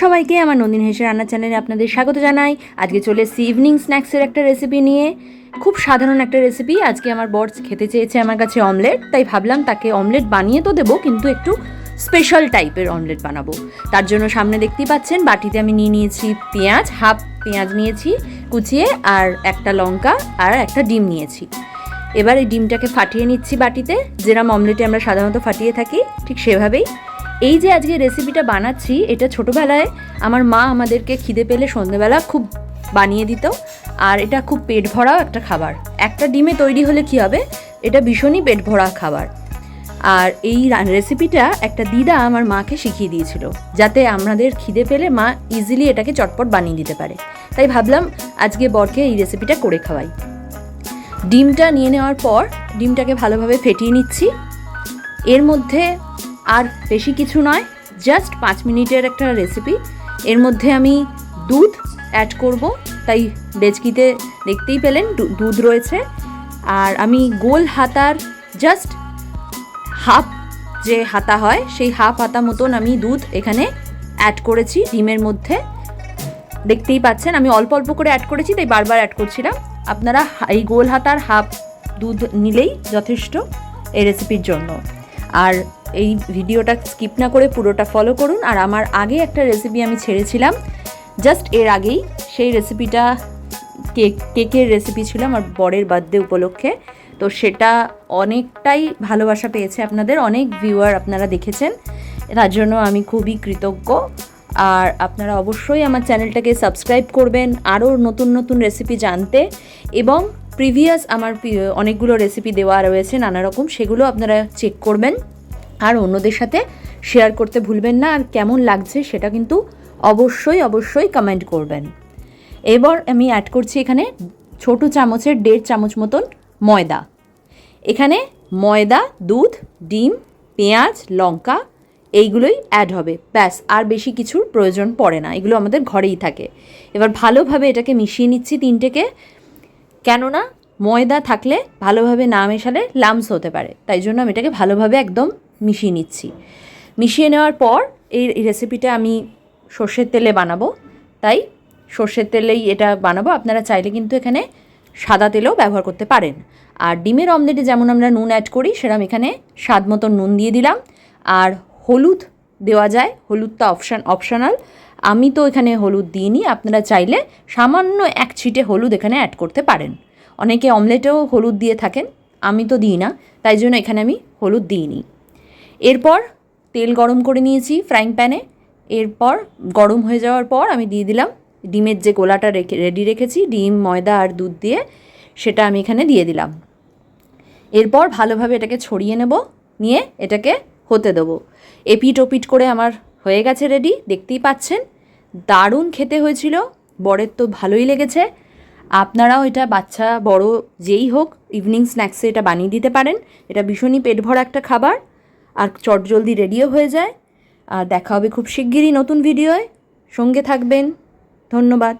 সবাইকে আমার নন্দিনী হেসে রান্না চ্যানেলে আপনাদের স্বাগত জানাই। আজকে চলে এসেছি ইভিনিং স্ন্যাক্সের একটা রেসিপি নিয়ে। খুব সাধারণ একটা রেসিপি। আজকে আমার বর খেতে চেয়েছে আমার কাছে অমলেট, তাই ভাবলাম তাকে অমলেট বানিয়ে তো দেবো, কিন্তু একটু স্পেশাল টাইপের অমলেট বানাবো। তার জন্য সামনে দেখতেই পাচ্ছেন বাটিতে আমি নিয়ে নিয়েছি পেঁয়াজ, হাফ পেঁয়াজ নিয়েছি কুচিয়ে, আর একটা লঙ্কা আর একটা ডিম নিয়েছি। এবার এই ডিমটাকে ফাটিয়ে নিচ্ছি বাটিতে, যেরকম অমলেটে আমরা সাধারণত ফাটিয়ে থাকি ঠিক সেভাবেই। এই যে আজকে রেসিপিটা বানাচ্ছি, এটা ছোটোবেলায় আমার মা আমাদেরকে খিদে পেলে সন্ধ্যেবেলা খুব বানিয়ে দিত, আর এটা খুব পেট ভরাও একটা খাবার। একটা ডিমে তৈরি হলে কী হবে, এটা ভীষণই পেট ভরা খাবার। আর এই রেসিপিটা একটা দিদা আমার মাকে শিখিয়ে দিয়েছিল, যাতে আমাদের খিদে পেলে মা ইজিলি এটাকে চটপট বানিয়ে দিতে পারে। তাই ভাবলাম আজকে বরকে এই রেসিপিটা করে খাওয়াই। ডিমটা নিয়ে নেওয়ার পর ডিমটাকে ভালোভাবে ফেটিয়ে নিচ্ছি। এর মধ্যে আর বেশি কিছু নয়, জাস্ট 5 মিনিটের একটা রেসিপি। এর মধ্যে আমি দুধ অ্যাড করব, তাই ডেচকিতে দেখতেই পেলেন দুধ রয়েছে। আর আমি গোল হাতার জাস্ট হাফ যে হাতা হয়, সেই হাফ হাতা মতন আমি দুধ এখানে অ্যাড করেছি ডিমের মধ্যে। দেখতেই পাচ্ছেন আমি অল্প অল্প করে অ্যাড করেছি, তাই বারবার অ্যাড করছিলাম। আপনারা এই গোল হাতার হাফ দুধ নিলেই যথেষ্ট এই রেসিপির জন্য। আর এই ভিডিওটা স্কিপ না করে পুরোটা ফলো করুন। আর আমার আগে একটা রেসিপি আমি ছেড়েছিলাম জাস্ট এর আগেই, সেই রেসিপিটা কেকের রেসিপি ছিল আমার বরের বার্থডে উপলক্ষে। তো সেটা অনেকটাই ভালোবাসা পেয়েছে, আপনাদের অনেক ভিউয়ার আপনারা দেখেছেন, তার জন্য আমি খুবই কৃতজ্ঞ। আর আপনারা অবশ্যই আমার চ্যানেলটাকে সাবস্ক্রাইব করবেন আরও নতুন নতুন রেসিপি জানতে, এবং প্রিভিয়াস আমার অনেকগুলো রেসিপি দেওয়া রয়েছে নানা রকম, সেগুলো আপনারা চেক করবেন আর অন্যদের সাথে শেয়ার করতে ভুলবেন না। আর কেমন লাগছে সেটা কিন্তু অবশ্যই অবশ্যই কমেন্ট করবেন। এবার আমি অ্যাড করছি এখানে ছোটো চামচের 1.5 চামচ মতন ময়দা। এখানে ময়দা, দুধ, ডিম, পেঁয়াজ, লঙ্কা এইগুলোই অ্যাড হবে, ব্যাস। আর বেশি কিছুর প্রয়োজন পড়ে না, এগুলো আমাদের ঘরেই থাকে। এবার ভালোভাবে এটাকে মিশিয়ে নিচ্ছি তিনটেকে, কেননা ময়দা থাকলে ভালোভাবে না মেশালে লামস হতে পারে, তাই জন্য আমি এটাকে ভালোভাবে একদম মিশিয়ে নিচ্ছি। মিশিয়ে নেওয়ার পর এই রেসিপিটা আমি সর্ষের তেলে বানাবো, তাই সর্ষের তেলেই এটা বানাবো। আপনারা চাইলে কিন্তু এখানে সাদা তেলেও ব্যবহার করতে পারেন। আর ডিমের অমলেটে যেমন আমরা নুন অ্যাড করি, সেরকম এখানে স্বাদ মতো নুন দিয়ে দিলাম। আর হলুদ দেওয়া যায়, হলুদটা অপশনাল, আমি তো এখানে হলুদ দিইনি। আপনারা চাইলে সামান্য 1 ছিটে হলুদ এখানে অ্যাড করতে পারেন। অনেকে অমলেটেও হলুদ দিয়ে থাকেন, আমি তো দিই না, তাই জন্য এখানে আমি হলুদ দিইনি। এরপর তেল গরম করে নিয়েছি ফ্রাইং প্যানে। এরপর গরম হয়ে যাওয়ার পর আমি দিয়ে দিলাম ডিমের যে গোলাটা রেডি রেখেছি, ডিম, ময়দা আর দুধ দিয়ে, সেটা আমি এখানে দিয়ে দিলাম। এরপর ভালোভাবে এটাকে ছড়িয়ে নেব, নিয়ে এটাকে হতে দেবো। এপিট ওপিট করে আমার হয়ে গেছে রেডি, দেখতেই পাচ্ছেন। দারুণ খেতে হয়েছিল, বরের তো ভালোই লেগেছে। আপনারাও এটা বাচ্চা বড় যেই হোক ইভিনিং স্ন্যাক্সে এটা বানিয়ে দিতে পারেন। এটা ভীষণই পেট ভরা একটা খাবার, আর চটজলদি রেডিও হয়ে যায়। আর দেখা হবে খুব শিগগিরই নতুন ভিডিওয়, সঙ্গে থাকবেন। ধন্যবাদ।